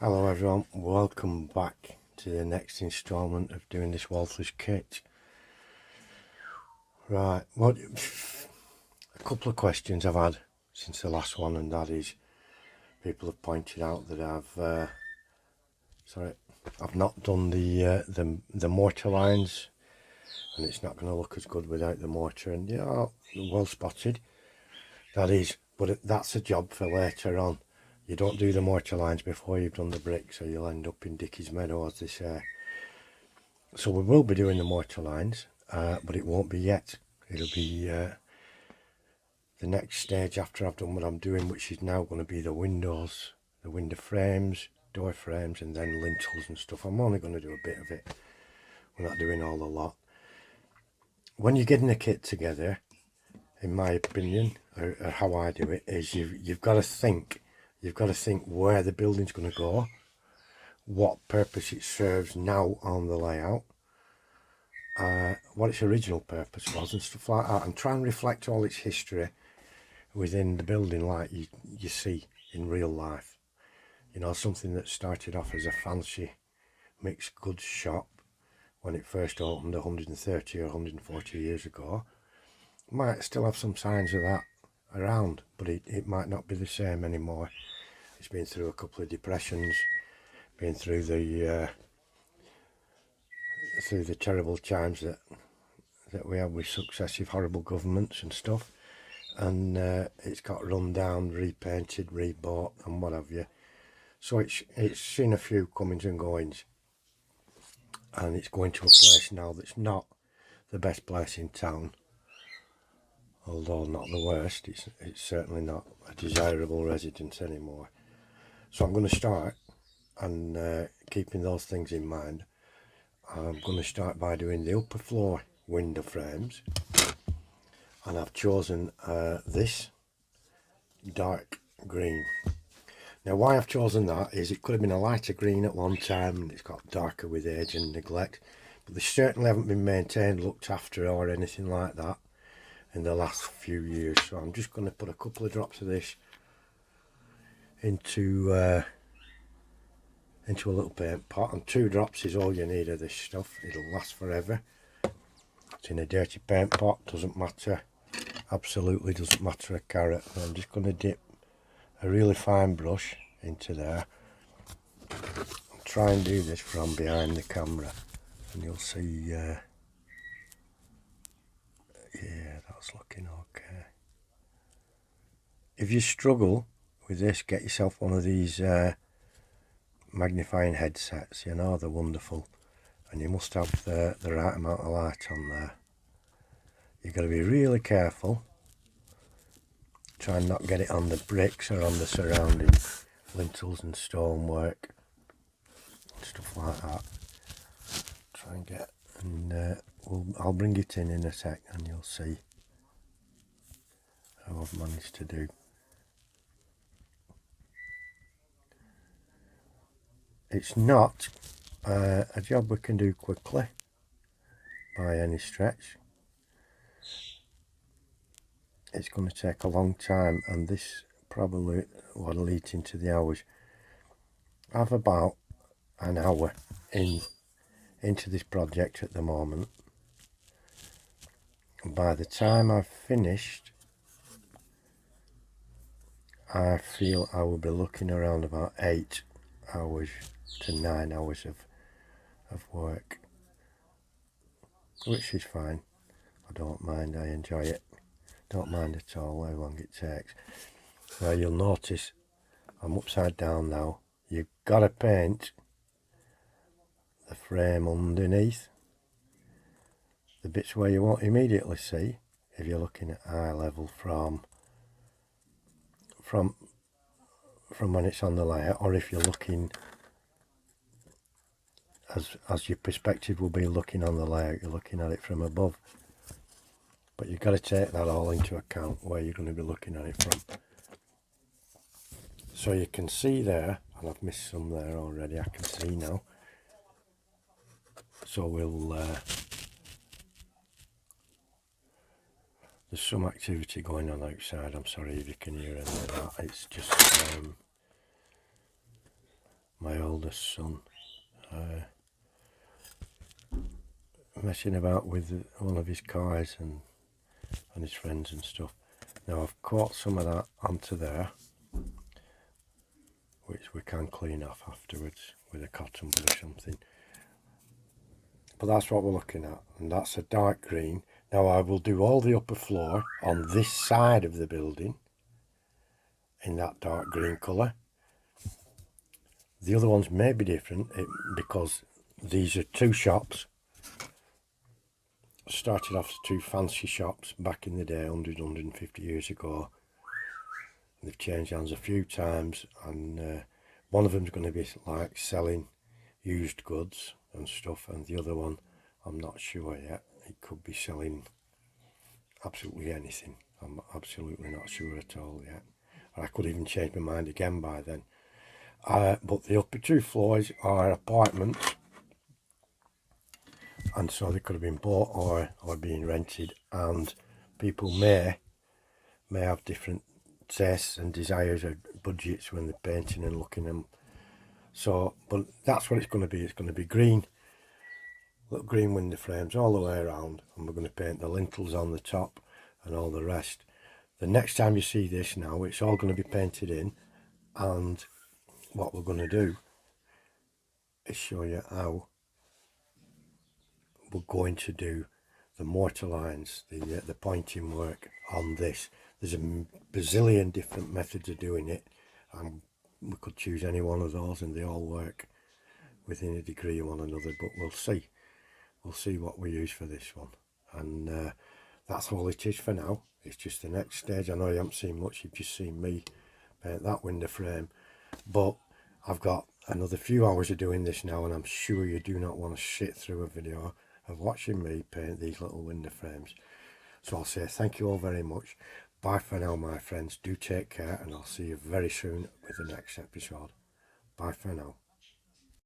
Hello everyone, welcome back to the next instalment of doing this walthers kit. Right, a couple of questions I've had since the last one, and that is people have pointed out that I've not done the mortar lines, and it's not going to look as good without the mortar. And yeah, well spotted. That is, but that's a job for later on. You don't do the mortar lines before you've done the brick, so you'll end up in Dickie's Meadow, as they say. So we will be doing the mortar lines, but it won't be yet. It'll be the next stage after I've done what I'm doing, which is now going to be the windows, the window frames, door frames, and then lintels and stuff. I'm only going to do a bit of it. We're not doing all the lot. When you're getting a kit together, in my opinion, or how I do it, is you've got to think. You've got to think where the building's going to go, what purpose it serves now on the layout, what its original purpose was, and stuff like that, and try and reflect all its history within the building like you see in real life. You know, something that started off as a fancy mixed goods shop when it first opened 130 or 140 years ago might still have some signs of that around, but it might not be the same anymore. It's been through a couple of depressions, been through the terrible times that we have with successive horrible governments and stuff, and it's got run down, repainted, rebought and what have you. So it's seen a few comings and goings, and it's going to a place now that's not the best place in town, although not the worst. It's certainly not a desirable residence anymore. So I'm going to start, and keeping those things in mind, I'm going to start by doing the upper floor window frames, and I've chosen this dark green. Now why I've chosen that is it could have been a lighter green at one time, and it's got darker with age and neglect, but they certainly haven't been maintained, looked after or anything like that in the last few years. So I'm just going to put a couple of drops of this into a little paint pot, and 2 drops is all you need of this stuff. It'll last forever. It's in a dirty paint pot, doesn't matter, absolutely doesn't matter a carrot. And I'm just going to dip a really fine brush into there and try and do this from behind the camera, and you'll see yeah, that's looking okay. If you struggle with this, get yourself one of these magnifying headsets. You know, they're wonderful, and you must have the right amount of light on there. You've got to be really careful, try and not get it on the bricks or on the surrounding lintels and stonework and stuff like that. Try and get, and I'll bring it in a sec and you'll see how I've managed to do. It's not a job we can do quickly by any stretch. It's going to take a long time, and this probably will eat into the hours. I have about an hour into this project at the moment, and by the time I've finished, I feel I will be looking around about 8 hours to 9 hours of work, which is fine. I don't mind, I enjoy it. Don't mind at all how long it takes. Now you'll notice I'm upside down now. You've got to paint the frame underneath, the bits where you won't immediately see if you're looking at eye level from when it's on the layer, or if you're looking as your perspective will be looking on the layout, you're looking at it from above. But you've got to take that all into account where you're going to be looking at it from. So you can see there, and I've missed some there already, I can see now. So there's some activity going on outside. I'm sorry if you can hear any of that. It's just my oldest son, messing about with one of his cars and his friends and stuff. Now I've caught some of that onto there, which we can clean off afterwards with a cotton bud or something. But that's what we're looking at, and that's a dark green. Now I will do all the upper floor on this side of the building in that dark green colour. The other ones may be different because these are two shops. Started off as two fancy shops back in the day, 150 years ago. They've changed hands a few times, and one of them's going to be like selling used goods and stuff, and the other one I'm not sure yet. It could be selling absolutely anything. I'm absolutely not sure at all yet. I could even change my mind again by then. But the upper two floors are apartments, and so they could have been bought or being rented, and people may have different tastes and desires or budgets when they're painting and looking at them. So, but that's what it's going to be. It's going to be green, little green window frames all the way around, and we're going to paint the lintels on the top and all the rest. The next time you see this now, it's all going to be painted in, and what we're going to do is show you how we're going to do the mortar lines, the pointing work on this. There's a bazillion different methods of doing it, and we could choose any one of those, and they all work within a degree of one another. But we'll see what we use for this one, and that's all it is for now. It's just the next stage. I know you haven't seen much, you've just seen me paint that window frame, but I've got another few hours of doing this now, and I'm sure you do not want to sit through a video of watching me paint these little window frames. So I'll say thank you all very much. Bye for now, my friends. Do take care, and I'll see you very soon with the next episode. Bye for now.